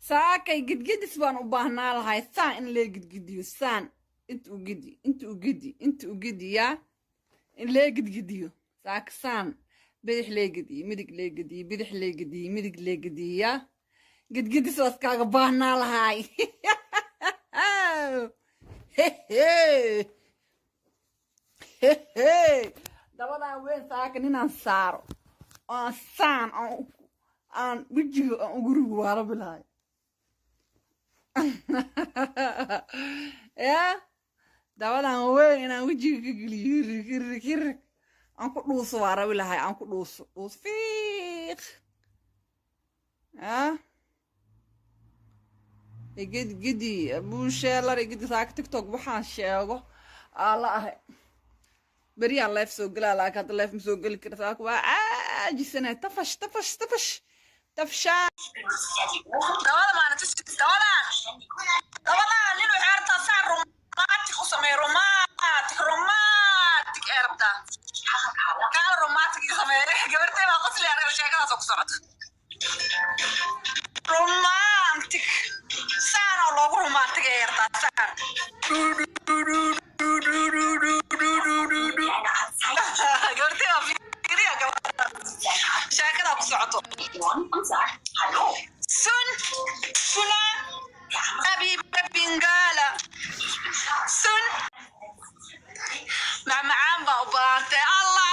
saakay gidgidis baan u baahnaa lahay saan in lee gidgidiyo saan inta u gidi yaa in lee gidgidiyo saaka saan bidix lee gidiyo midig lee gidiyo bidix lee gidiyo midig lee gidiyo yaa gidgidis waas kaaga baahnaa lahay dabadaan weyn saaka ninaan saaro aan saan aan wejiga aan guriga waala bilahay ya dabadan weyn inaan wejiga ka geliyo hirig aan ku dhuuso waa rabi lahay aan ku dhuuso fiiq ya gidi buusheelar gidi saaka tiktok waxaan sheego ala ahay بريان لايف سو قلا لا كانت لايف مسو قل كرتاك واجي سنه طفش تفشا دوالا ما نتس دوالا لينو حيرتا صار روماتيك وسمي روماتيك اربتا قال روماتيك يسمي قبرتي ما قصلي انا شيكادا سو كسرت روماتيك سانا لوغو روماتيك ارتا سان شاكرا بسعته سنة أبي بنقالة سن مع معامبا وبانتي الله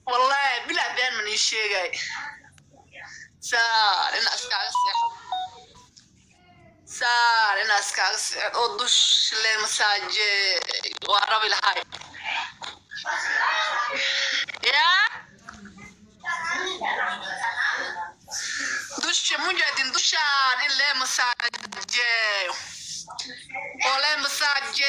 والله بلا بين من الشيء سار الناس كاغ سار الناس كاغ ودش للمساج وعربي الهاي يا دش مجدين دشان إلا مساج ولا مساج